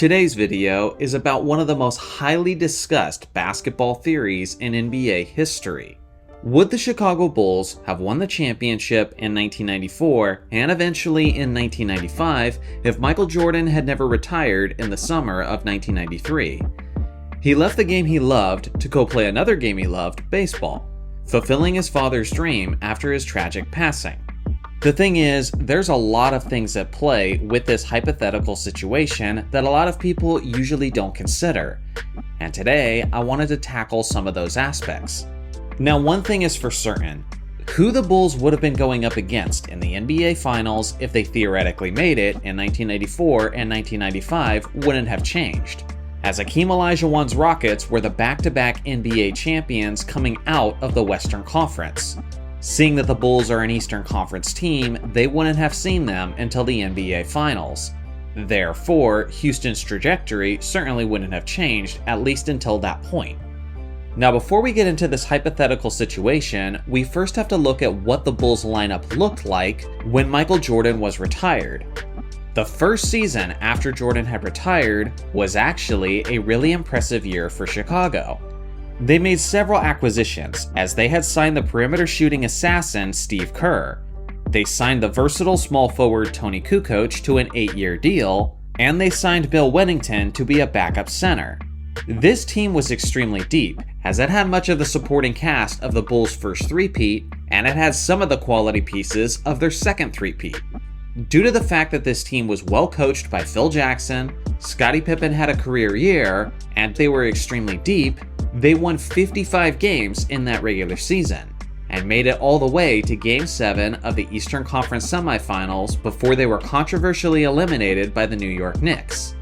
Today's video is about one of the most highly discussed basketball theories in NBA history. Would the Chicago Bulls have won the championship in 1994 and eventually in 1995 if Michael Jordan had never retired in the summer of 1993? He left the game he loved to go play another game he loved, baseball, fulfilling his father's dream after his tragic passing. The thing is, there's a lot of things at play with this hypothetical situation that a lot of people usually don't consider, and today I wanted to tackle some of those aspects. Now, one thing is for certain, who the Bulls would have been going up against in the NBA Finals if they theoretically made it in 1994 and 1995 wouldn't have changed, as Hakeem Olajuwon's Rockets were the back-to-back NBA champions coming out of the Western Conference. Seeing that the Bulls are an Eastern Conference team, they wouldn't have seen them until the NBA Finals. Therefore, Houston's trajectory certainly wouldn't have changed, at least until that point. Now, before we get into this hypothetical situation, we first have to look at what the Bulls lineup looked like when Michael Jordan was retired. The first season after Jordan had retired was actually a really impressive year for Chicago. They made several acquisitions, as they had signed the perimeter shooting assassin Steve Kerr. They signed the versatile small forward Tony Kukoc to an 8-year deal, and they signed Bill Wennington to be a backup center. This team was extremely deep, as it had much of the supporting cast of the Bulls' first three-peat, and it had some of the quality pieces of their second three-peat. Due to the fact that this team was well coached by Phil Jackson, Scottie Pippen had a career year, and they were extremely deep, they won 55 games in that regular season, and made it all the way to Game 7 of the Eastern Conference semifinals before they were controversially eliminated by the New York Knicks.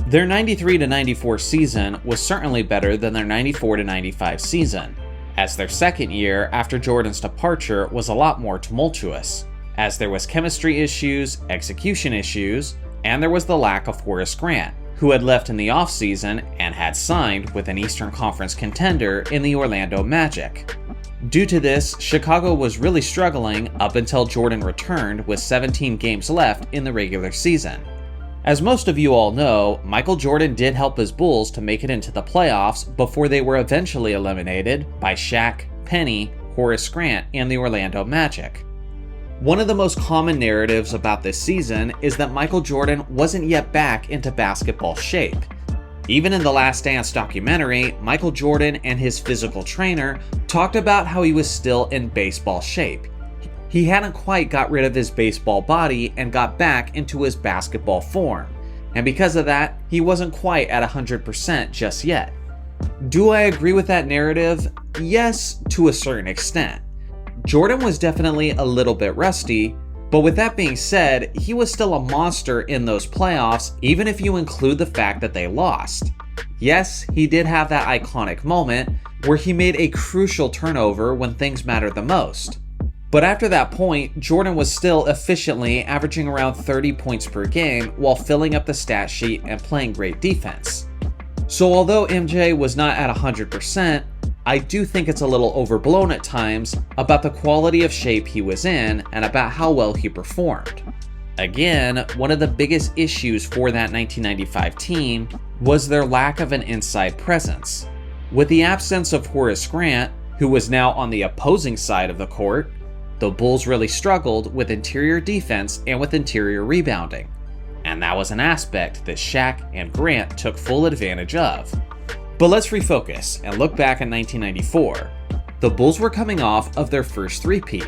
Their 93-94 season was certainly better than their 94-95 season, as their second year after Jordan's departure was a lot more tumultuous, as there was chemistry issues, execution issues, and there was the lack of Horace Grant, who had left in the offseason and had signed with an Eastern Conference contender in the Orlando Magic. Due to this, Chicago was really struggling up until Jordan returned with 17 games left in the regular season. As most of you all know, Michael Jordan did help his Bulls to make it into the playoffs before they were eventually eliminated by Shaq, Penny, Horace Grant, and the Orlando Magic. One of the most common narratives about this season is that Michael Jordan wasn't yet back into basketball shape. Even in the Last Dance documentary, Michael Jordan and his physical trainer talked about how he was still in baseball shape. He hadn't quite got rid of his baseball body and got back into his basketball form, and because of that, he wasn't quite at 100% just yet. Do I agree with that narrative? Yes, to a certain extent. Jordan was definitely a little bit rusty, but with that being said, he was still a monster in those playoffs, even if you include the fact that they lost. Yes, he did have that iconic moment where he made a crucial turnover when things mattered the most. But after that point, Jordan was still efficiently averaging around 30 points per game while filling up the stat sheet and playing great defense. So although MJ was not at 100%, I do think it's a little overblown at times about the quality of shape he was in and about how well he performed. Again, one of the biggest issues for that 1995 team was their lack of an inside presence. With the absence of Horace Grant, who was now on the opposing side of the court, the Bulls really struggled with interior defense and with interior rebounding. And that was an aspect that Shaq and Grant took full advantage of. But let's refocus and look back at 1994. The Bulls were coming off of their first three-peat.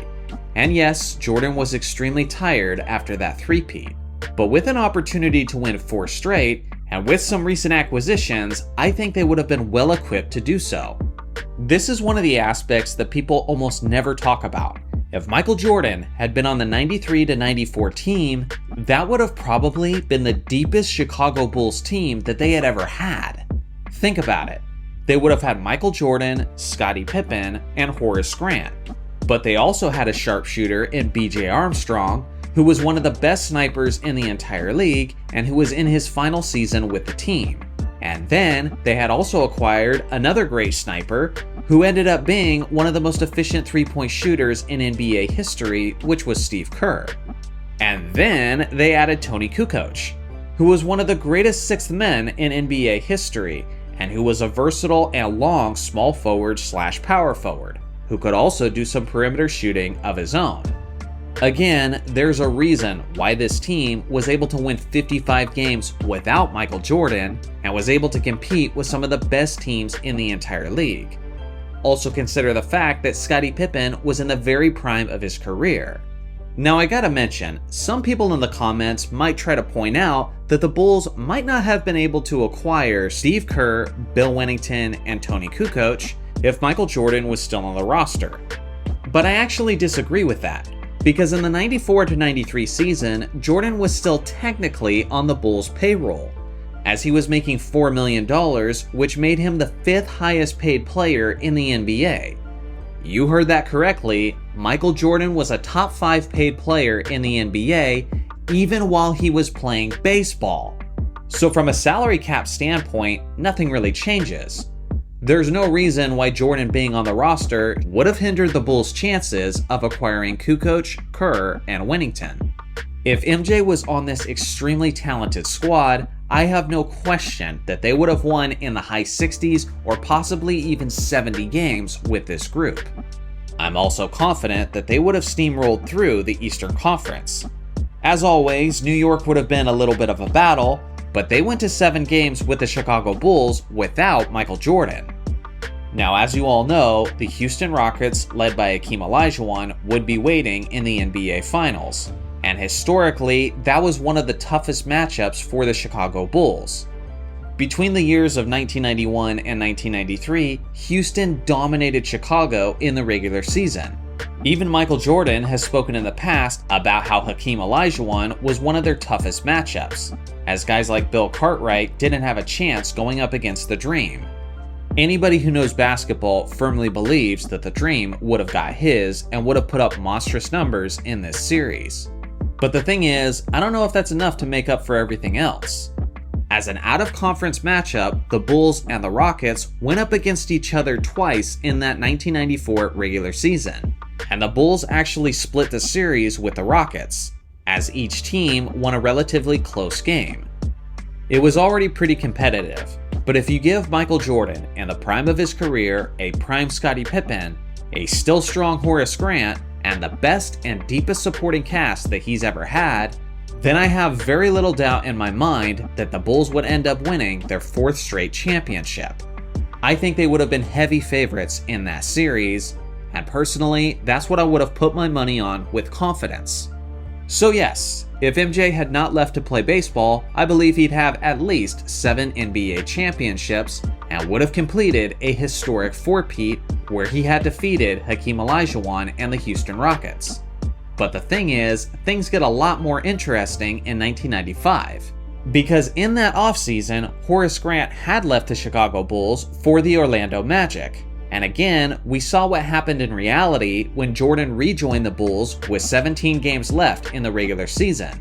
And yes, Jordan was extremely tired after that three-peat. But with an opportunity to win 4 straight, and with some recent acquisitions, I think they would have been well equipped to do so. This is one of the aspects that people almost never talk about. If Michael Jordan had been on the 93-94 team, that would have probably been the deepest Chicago Bulls team that they had ever had. Think about it. They would have had Michael Jordan, Scottie Pippen, and Horace Grant. But they also had a sharpshooter in B.J. Armstrong, who was one of the best snipers in the entire league and who was in his final season with the team. And then they had also acquired another great sniper who ended up being one of the most efficient three-point shooters in NBA history, which was Steve Kerr. And then they added Tony Kukoc, who was one of the greatest sixth men in NBA history, and who was a versatile and long small forward / power forward, who could also do some perimeter shooting of his own. Again, there's a reason why this team was able to win 55 games without Michael Jordan and was able to compete with some of the best teams in the entire league. Also consider the fact that Scottie Pippen was in the very prime of his career. Now I gotta mention, some people in the comments might try to point out that the Bulls might not have been able to acquire Steve Kerr, Bill Wennington, and Tony Kukoc if Michael Jordan was still on the roster. But I actually disagree with that, because in the 94-93 season, Jordan was still technically on the Bulls' payroll, as he was making $4 million, which made him the 5th highest paid player in the NBA. You heard that correctly, Michael Jordan was a top 5 paid player in the NBA, even while he was playing baseball. So from a salary cap standpoint, nothing really changes. There's no reason why Jordan being on the roster would have hindered the Bulls' chances of acquiring Kukoc, Kerr, and Wennington. If MJ was on this extremely talented squad, I have no question that they would have won in the high 60s or possibly even 70 games with this group. I'm also confident that they would have steamrolled through the Eastern Conference. As always, New York would have been a little bit of a battle, but they went to 7 games with the Chicago Bulls without Michael Jordan. Now, as you all know, the Houston Rockets, led by Hakeem Olajuwon, would be waiting in the NBA Finals. And historically, that was one of the toughest matchups for the Chicago Bulls. Between the years of 1991 and 1993, Houston dominated Chicago in the regular season. Even Michael Jordan has spoken in the past about how Hakeem Olajuwon was one of their toughest matchups, as guys like Bill Cartwright didn't have a chance going up against the Dream. Anybody who knows basketball firmly believes that the Dream would have got his and would have put up monstrous numbers in this series. But the thing is, I don't know if that's enough to make up for everything else. As an out-of-conference matchup, the Bulls and the Rockets went up against each other twice in that 1994 regular season, and the Bulls actually split the series with the Rockets, as each team won a relatively close game. It was already pretty competitive, but if you give Michael Jordan in the prime of his career a prime Scottie Pippen, a still strong Horace Grant, and the best and deepest supporting cast that he's ever had, then I have very little doubt in my mind that the Bulls would end up winning their 4th straight championship. I think they would have been heavy favorites in that series, and personally, that's what I would have put my money on with confidence. So yes, if MJ had not left to play baseball, I believe he'd have at least 7 NBA championships and would have completed a historic four-peat where he had defeated Hakeem Olajuwon and the Houston Rockets. But the thing is, things get a lot more interesting in 1995. Because in that offseason, Horace Grant had left the Chicago Bulls for the Orlando Magic. And again, we saw what happened in reality when Jordan rejoined the Bulls with 17 games left in the regular season.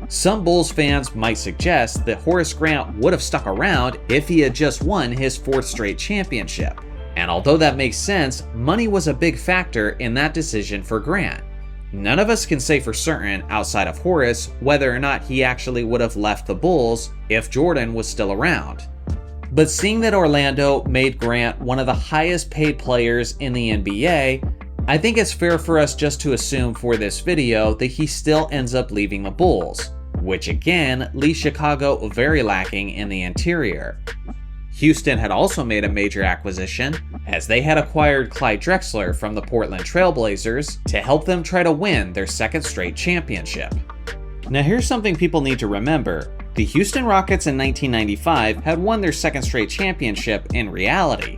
Some Bulls fans might suggest that Horace Grant would have stuck around if he had just won his 4th straight championship. And although that makes sense, money was a big factor in that decision for Grant. None of us can say for certain outside of Horace whether or not he actually would have left the Bulls if Jordan was still around. But seeing that Orlando made Grant one of the highest paid players in the NBA, I think it's fair for us just to assume for this video that he still ends up leaving the Bulls, which again leaves Chicago very lacking in the interior. Houston had also made a major acquisition, as they had acquired Clyde Drexler from the Portland Trail Blazers to help them try to win their 2nd straight championship. Now here's something people need to remember. The Houston Rockets in 1995 had won their 2nd straight championship in reality,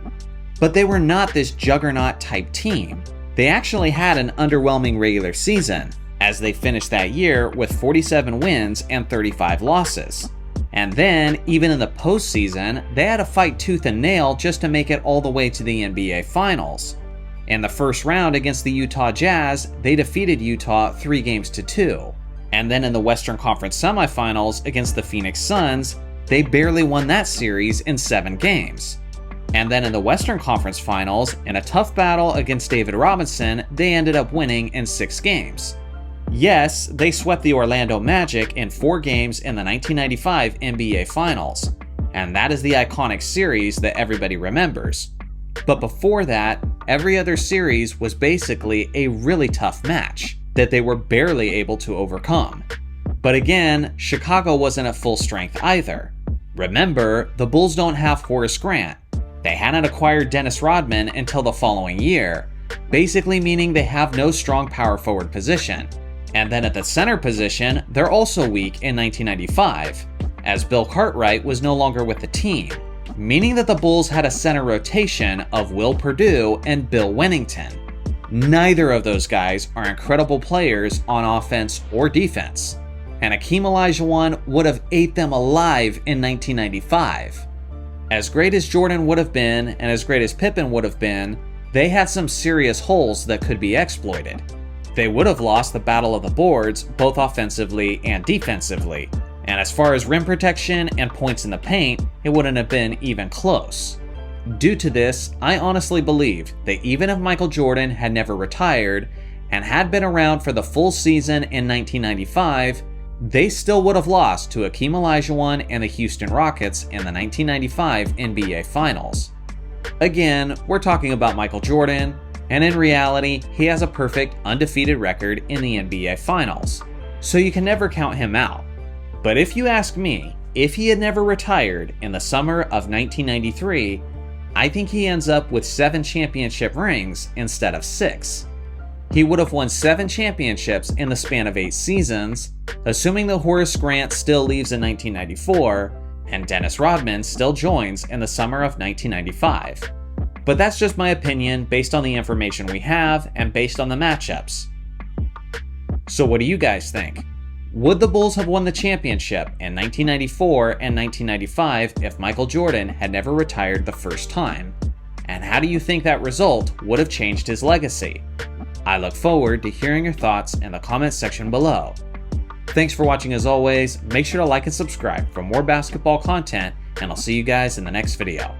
but they were not this juggernaut type team. They actually had an underwhelming regular season, as they finished that year with 47 wins and 35 losses. And then, even in the postseason, they had to fight tooth and nail just to make it all the way to the NBA Finals. In the first round against the Utah Jazz, they defeated Utah 3-2. And then in the Western Conference semifinals against the Phoenix Suns, they barely won that series in 7 games. And then in the Western Conference Finals, in a tough battle against David Robinson, they ended up winning in 6 games. Yes, they swept the Orlando Magic in 4 games in the 1995 NBA Finals, and that is the iconic series that everybody remembers. But before that, every other series was basically a really tough match that they were barely able to overcome. But again, Chicago wasn't at full strength either. Remember, the Bulls don't have Horace Grant. They hadn't acquired Dennis Rodman until the following year, basically meaning they have no strong power forward position. And then at the center position, they're also weak in 1995, as Bill Cartwright was no longer with the team, meaning that the Bulls had a center rotation of Will Perdue and Bill Wennington. Neither of those guys are incredible players on offense or defense, and Hakeem Olajuwon would have ate them alive in 1995. As great as Jordan would have been, and as great as Pippen would have been, they had some serious holes that could be exploited. They would have lost the battle of the boards, both offensively and defensively, and as far as rim protection and points in the paint, it wouldn't have been even close. Due to this, I honestly believe that even if Michael Jordan had never retired and had been around for the full season in 1995, they still would have lost to Hakeem Olajuwon and the Houston Rockets in the 1995 NBA Finals. Again, we're talking about Michael Jordan, and in reality, he has a perfect undefeated record in the NBA Finals, so you can never count him out. But if you ask me, if he had never retired in the summer of 1993, I think he ends up with 7 championship rings instead of 6. He would have won 7 championships in the span of 8 seasons, assuming that Horace Grant still leaves in 1994, and Dennis Rodman still joins in the summer of 1995. But that's just my opinion based on the information we have and based on the matchups. So what do you guys think? Would the Bulls have won the championship in 1994 and 1995 if Michael Jordan had never retired the first time? And how do you think that result would have changed his legacy? I look forward to hearing your thoughts in the comments section below. Thanks for watching as always. Make sure to like and subscribe for more basketball content, and I'll see you guys in the next video.